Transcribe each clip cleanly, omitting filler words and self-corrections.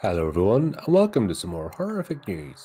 Hello everyone, and welcome to some more horrific news.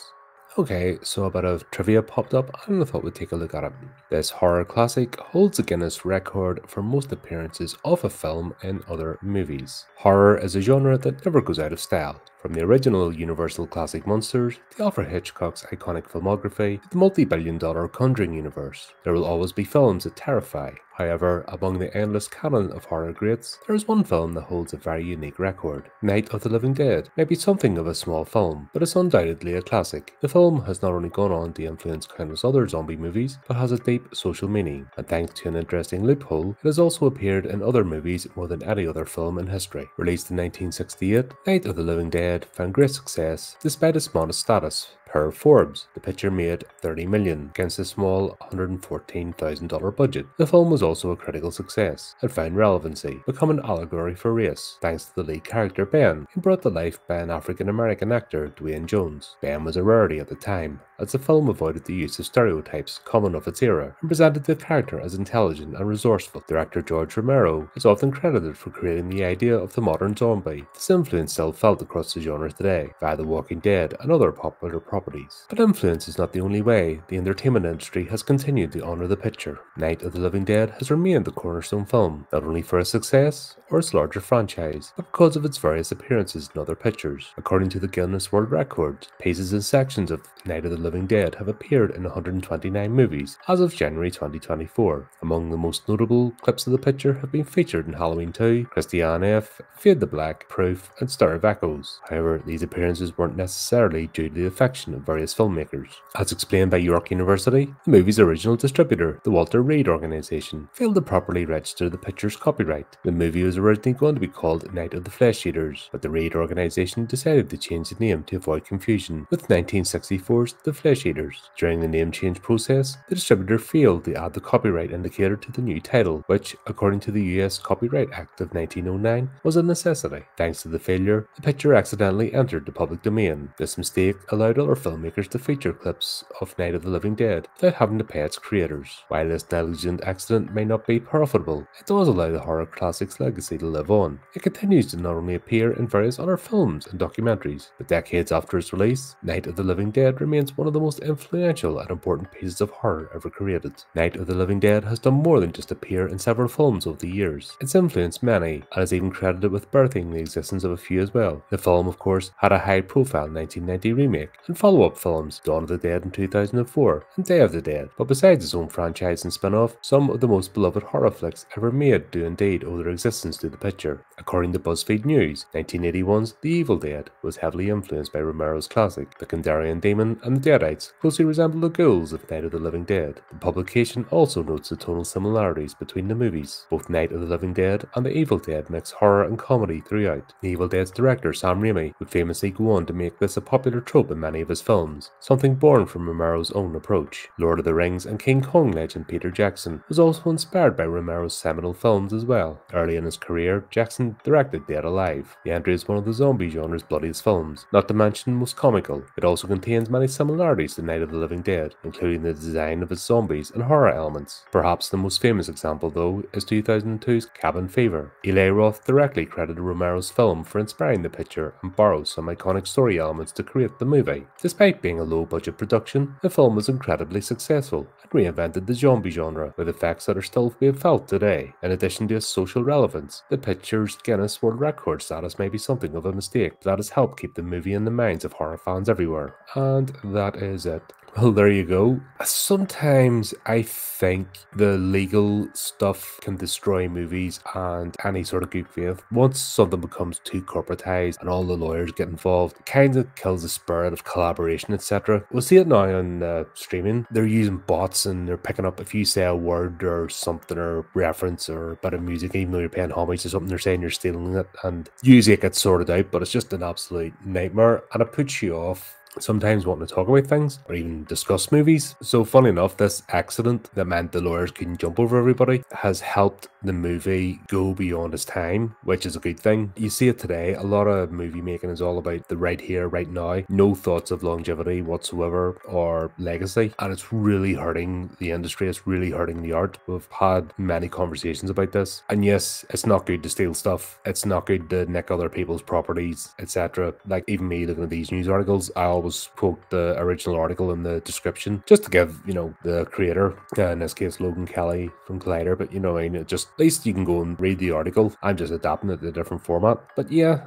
Okay, so a bit of trivia popped up and I thought we'd take a look at it. This horror classic holds the Guinness record for most appearances of a film in other movies. Horror is a genre that never goes out of style. From the original Universal classic monsters, to Alfred Hitchcock's iconic filmography, to the multi-billion-dollar Conjuring universe, there will always be films that terrify. However, among the endless canon of horror greats, there is one film that holds a very unique record. Night of the Living Dead may be something of a small film, but it's undoubtedly a classic. The film has not only gone on to influence countless other zombie movies, but has a deep social meaning, and thanks to an interesting loophole, it has also appeared in other movies more than any other film in history. Released in 1968, Night of the Living Dead found great success despite its modest status. Per Forbes, the picture made $30 million against a small $114,000 budget. The film was also a critical success and found relevancy, becoming an allegory for race, thanks to the lead character Ben, who brought to life by an African-American actor, Dwayne Jones. Ben was a rarity at the time, as the film avoided the use of stereotypes common of its era and presented the character as intelligent and resourceful. Director George Romero is often credited for creating the idea of the modern zombie. This influence still felt across the genre today, via The Walking Dead and other popular properties. But influence is not the only way the entertainment industry has continued to honour the picture. Night of the Living Dead has remained the cornerstone film, not only for its success or its larger franchise, but because of its various appearances in other pictures. According to the Guinness World Records, pieces and sections of Night of the Living Dead have appeared in 129 movies as of January 2024. Among the most notable clips of the picture have been featured in Halloween 2, Christiane F., Fade to Black, Proof, and Stir of Echoes. However, these appearances weren't necessarily due to the affection of various filmmakers. As explained by York University, the movie's original distributor, the Walter Reed Organization, failed to properly register the picture's copyright. The movie was originally going to be called Night of the Flesh Eaters, but the Reed Organization decided to change the name to avoid confusion with 1964's The Flesh Eaters. During the name change process, the distributor failed to add the copyright indicator to the new title, which, according to the US Copyright Act of 1909, was a necessity. Thanks to the failure, the picture accidentally entered the public domain. This mistake allowed other filmmakers to feature clips of Night of the Living Dead without having to pay its creators. While this negligent accident may not be profitable, it does allow the horror classic's legacy to live on. It continues to not only appear in various other films and documentaries, but decades after its release, Night of the Living Dead remains one of the most influential and important pieces of horror ever created. Night of the Living Dead has done more than just appear in several films over the years. It's influenced many, and is even credited with birthing the existence of a few as well. The film, of course, had a high-profile 1990 remake and follow-up films, Dawn of the Dead in 2004 and Day of the Dead. But besides its own franchise and spin-off, some of the most beloved horror flicks ever made do indeed owe their existence to the picture. According to BuzzFeed News, 1981's The Evil Dead was heavily influenced by Romero's classic. The Kandarian demon and the Deadites closely resemble the ghouls of Night of the Living Dead. The publication also notes the tonal similarities between the movies. Both Night of the Living Dead and The Evil Dead mix horror and comedy throughout. The Evil Dead's director Sam Raimi would famously go on to make this a popular trope in many of his films, something born from Romero's own approach. Lord of the Rings and King Kong legend Peter Jackson was also inspired by Romero's seminal films as well. Early in his career, Jackson directed Dead Alive. The entry is one of the zombie genre's bloodiest films, not to mention most comical. It also contains many similarities to Night of the Living Dead, including the design of its zombies and horror elements. Perhaps the most famous example, though, is 2002's Cabin Fever. Eli Roth directly credited Romero's film for inspiring the picture and borrowed some iconic story elements to create the movie. Despite being a low-budget production, the film was incredibly successful and reinvented the zombie genre with effects that are still being felt today. In addition to its social relevance, the picture's Guinness World Record status may be something of a mistake, but that has helped keep the movie in the minds of horror fans everywhere. And that is it. Well, there you go. Sometimes I think the legal stuff can destroy movies and any sort of good faith. Once something becomes too corporatized and all the lawyers get involved, it kind of kills the spirit of collaboration, etc. We'll see it now on streaming. They're using bots and they're picking up if you say a word or something or reference or a bit of music, even though you're paying homage to something, they're saying you're stealing it, and usually it gets sorted out, but it's just an absolute nightmare and it puts you off sometimes wanting to talk about things or even discuss movies. So funny enough, this accident that meant the lawyers couldn't jump over everybody has helped the movie go beyond its time, which is a good thing. You see it today, a lot of movie making is all about the right here, right now, no thoughts of longevity whatsoever or legacy, and it's really hurting the industry, it's really hurting the art. We've had many conversations about this, and yes, it's not good to steal stuff, it's not good to nick other people's properties, etc. Like even me looking at these news articles, I always quote the original article in the description just to give, the creator, in this case Logan Kelly from Collider, but I mean, just at least you can go and read the article. I'm just adapting it to a different format. But yeah,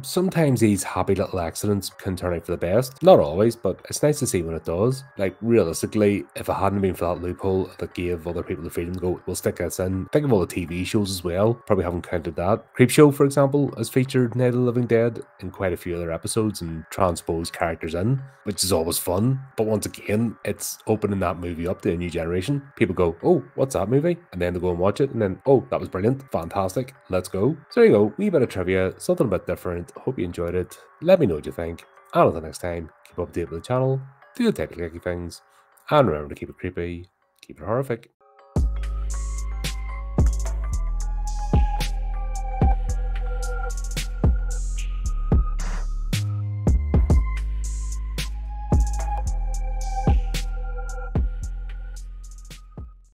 sometimes these happy little accidents can turn out for the best. Not always, but it's nice to see when it does. Like realistically, if it hadn't been for that loophole that gave other people the freedom to go, we'll stick this in. Think of all the TV shows as well. Probably haven't counted that. Creepshow, for example, has featured Night of the Living Dead in quite a few other episodes and transposed characters in, which is always fun. But once again, it's opening that movie up to a new generation. People go, oh, what's that movie? And then they go and watch it, and then, oh, that was brilliant, fantastic, let's go. So there you go, wee bit of trivia, something a bit different. Hope you enjoyed it. Let me know what you think. And until next time, keep up to date with the channel, do the technical things, and remember to keep it creepy, keep it horrific.